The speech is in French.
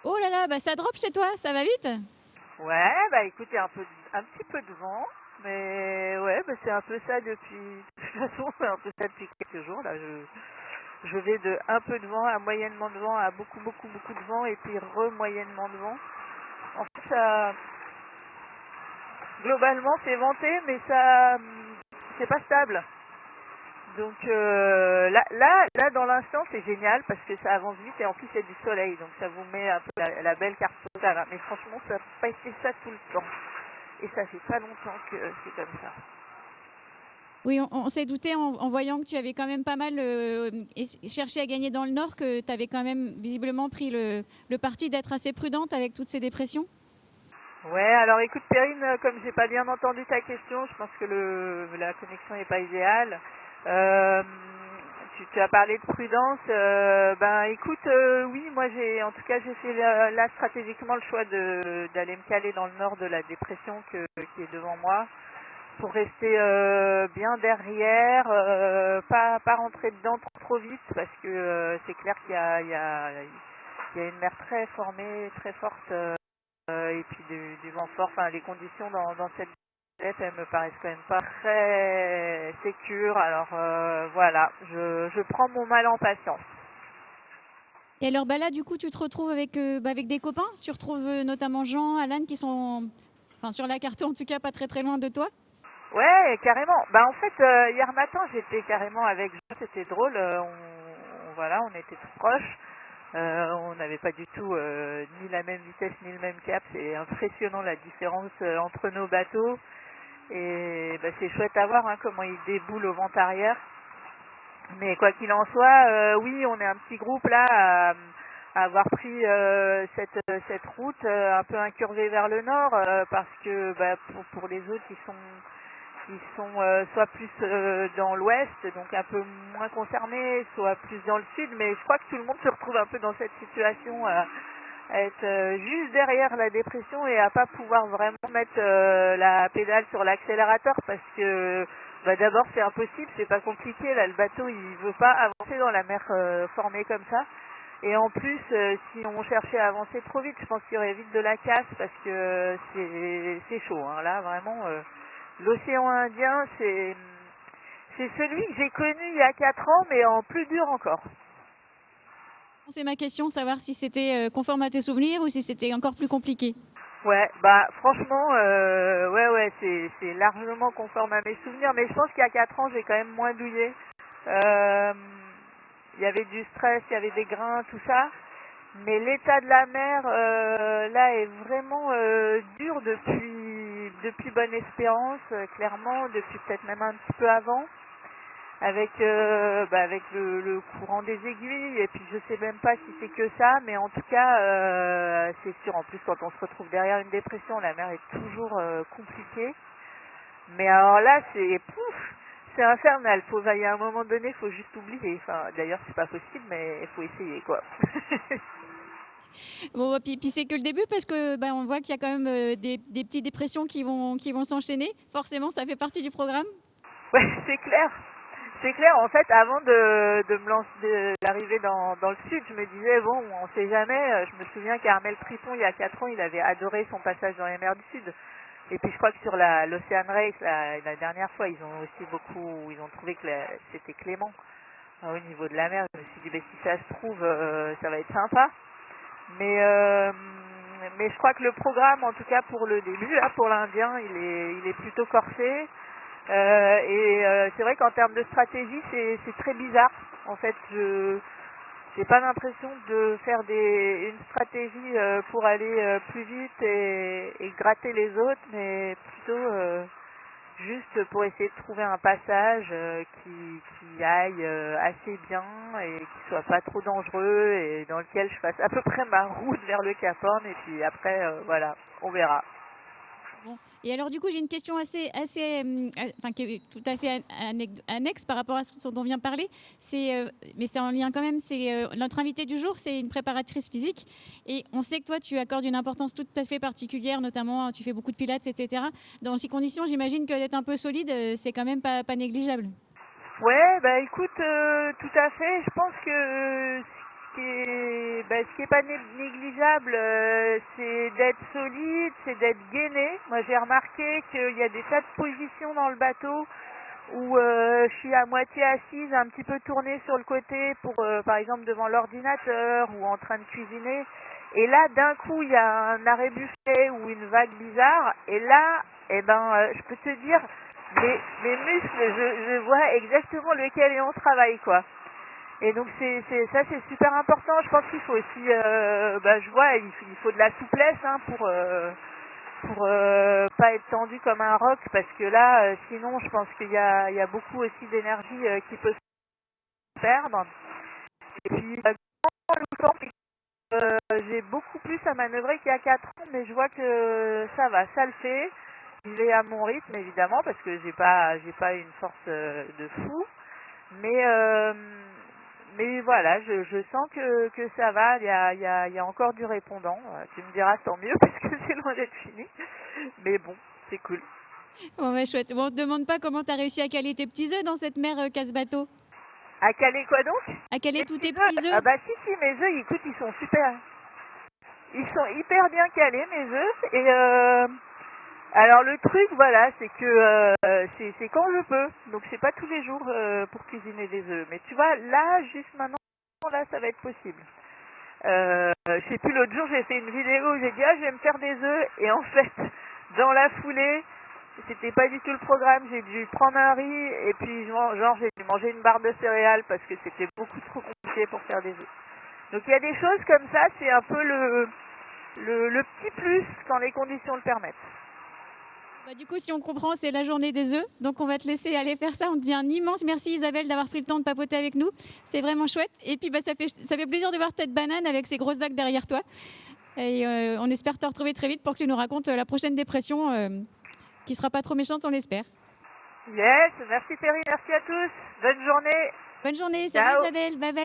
Oh là là, bah ça drop chez toi, ça va vite? Ouais, bah écoute, il y a un petit peu de vent, mais ouais, bah c'est un peu ça depuis, de toute façon, c'est un peu ça depuis quelques jours, là, je vais de un peu de vent à moyennement de vent à beaucoup, beaucoup, beaucoup de vent et puis re-moyennement de vent. En fait, ça, globalement, c'est venté, mais ça, c'est pas stable. Donc là, dans l'instant, c'est génial parce que ça avance vite et en plus il y a du soleil, donc ça vous met un peu la belle carte postale. Mais franchement, ça n'a pas été ça tout le temps. Et ça fait pas longtemps que c'est comme ça. Oui, on s'est douté en voyant que tu avais quand même pas mal cherché à gagner dans le Nord, que tu avais quand même visiblement pris le parti d'être assez prudente avec toutes ces dépressions. Ouais, alors écoute Perrine, comme j'ai pas bien entendu ta question, je pense que la connexion n'est pas idéale. Euh, tu as parlé de prudence. Ben écoute, oui, moi en tout cas j'ai fait là stratégiquement le choix d'aller me caler dans le nord de la dépression qui est devant moi, pour rester bien derrière, pas rentrer dedans trop vite parce que c'est clair qu'il y a une mer très formée, très forte et puis du vent fort. Enfin, les conditions dans cette lettre, elles me paraissent quand même pas très sécures. Alors voilà, je prends mon mal en patience. Et alors bah là, du coup, tu te retrouves avec des copains. Tu retrouves notamment Jean, Alan, qui sont sur la carte en tout cas pas très très loin de toi. Ouais, carrément. Bah en fait, hier matin, j'étais carrément avec Jean, c'était drôle. Voilà, on était tout proches. On n'avait pas du tout ni la même vitesse ni le même cap. C'est impressionnant la différence entre nos bateaux. Et bah, c'est chouette à voir comment ils déboulent au vent arrière. Mais quoi qu'il en soit, oui, on est un petit groupe là à avoir pris cette route un peu incurvée vers le nord parce que bah, pour les autres, ils sont soit plus dans l'ouest, donc un peu moins concernés, soit plus dans le sud, mais je crois que tout le monde se retrouve un peu dans cette situation à être juste derrière la dépression et à pas pouvoir vraiment mettre la pédale sur l'accélérateur parce que bah d'abord c'est impossible, c'est pas compliqué, là le bateau il veut pas avancer dans la mer formée comme ça. Et en plus, si on cherchait à avancer trop vite, je pense qu'il y aurait vite de la casse parce que c'est chaud. Hein. Là, vraiment, l'océan Indien, c'est celui que j'ai connu il y a 4 ans, mais en plus dur encore. C'est ma question, savoir si c'était conforme à tes souvenirs ou si c'était encore plus compliqué. Ouais, bah franchement, ouais, c'est largement conforme à mes souvenirs, mais je pense qu'il y a 4 ans, j'ai quand même moins douillé. Euh, Il y avait du stress, il y avait des grains, tout ça. Mais l'état de la mer, là, est vraiment dur depuis Bonne Espérance, clairement, depuis peut-être même un petit peu avant, avec le courant des aiguilles, et puis je sais même pas si c'est que ça, mais en tout cas, c'est sûr, en plus, quand on se retrouve derrière une dépression, la mer est toujours compliquée. Mais alors là, c'est infernal. Il y a un moment donné, il faut juste oublier. Enfin, d'ailleurs, c'est pas possible, mais il faut essayer, quoi. Bon, puis c'est que le début parce que on voit qu'il y a quand même des petites dépressions qui vont s'enchaîner. Forcément, ça fait partie du programme. Ouais, c'est clair. C'est clair. En fait, avant de me lancer, d'arriver dans le sud, je me disais bon, on sait jamais. Je me souviens qu'Armel Triton, il y a 4 ans, il avait adoré son passage dans les mers du Sud. Et puis je crois que sur l'Ocean Race, la dernière fois, ils ont trouvé que c'était clément au niveau de la mer. Je me suis dit, ben, si ça se trouve, ça va être sympa. Mais je crois que le programme, en tout cas pour le début, là, pour l'Indien, il est plutôt corsé. C'est vrai qu'en termes de stratégie, c'est très bizarre. En fait, je j'ai pas l'impression de faire une stratégie pour aller plus vite et gratter les autres, mais plutôt juste pour essayer de trouver un passage qui aille assez bien et qui soit pas trop dangereux et dans lequel je fasse à peu près ma route vers le Cap Horn et puis après voilà, on verra. Bon. Et alors, du coup, j'ai une question qui est tout à fait annexe par rapport à ce dont on vient de parler. Mais c'est en lien quand même. Notre invité du jour, c'est une préparatrice physique. Et on sait que toi, tu accordes une importance tout à fait particulière, notamment tu fais beaucoup de pilates, etc. Dans ces conditions, j'imagine que d'être un peu solide, c'est quand même pas négligeable. Ouais, bah écoute, tout à fait. Je pense que ce qui est pas négligeable, c'est d'être solide, c'est d'être gainé. Moi, j'ai remarqué qu'il y a des tas de positions dans le bateau où je suis à moitié assise, un petit peu tournée sur le côté pour, par exemple, devant l'ordinateur ou en train de cuisiner. Et là, d'un coup, il y a un arrêt buffet ou une vague bizarre. Et là, je peux te dire, mes muscles, je vois exactement lequel est en travail, quoi. Et donc ça c'est super important. Je pense qu'il faut aussi, je vois, il faut de la souplesse pour pas être tendu comme un roc, parce que là, sinon, je pense qu'il y a beaucoup aussi d'énergie qui peut se perdre. Et puis, j'ai beaucoup plus à manœuvrer qu'il y a 4 ans, mais je vois que ça va, ça le fait. Je vais à mon rythme, évidemment, parce que j'ai pas une force de fou. Mais voilà, je sens que ça va, il y a encore du répondant. Tu me diras tant mieux, parce que c'est loin d'être fini. Mais bon, c'est cool. Bon, ouais, chouette. Bon, on te demande pas comment tu as réussi à caler tes petits œufs dans cette mer casse-bateau. À caler quoi donc? À caler tous tes petits œufs. Ah bah si, mes œufs, écoute, ils sont super. Ils sont hyper bien calés, mes œufs. Et alors le truc, voilà, c'est que c'est quand je peux. Donc c'est pas tous les jours pour cuisiner des œufs. Mais tu vois, là, juste maintenant, là, ça va être possible. Je sais plus, l'autre jour, j'ai fait une vidéo où j'ai dit, je vais me faire des œufs. Et en fait, dans la foulée, c'était pas du tout le programme. J'ai dû prendre un riz et puis j'ai dû manger une barre de céréales parce que c'était beaucoup trop compliqué pour faire des œufs. Donc il y a des choses comme ça, c'est un peu le petit plus quand les conditions le permettent. Bah, du coup, si on comprend, c'est la journée des œufs. Donc, on va te laisser aller faire ça. On te dit un immense merci, Isabelle, d'avoir pris le temps de papoter avec nous. C'est vraiment chouette. Et puis, ça fait plaisir de voir Tête Banane avec ses grosses vagues derrière toi. Et on espère te retrouver très vite pour que tu nous racontes la prochaine dépression qui sera pas trop méchante, on l'espère. Yes, merci Terry, merci à tous. Bonne journée. Bonne journée, salut Isabelle, bye bye.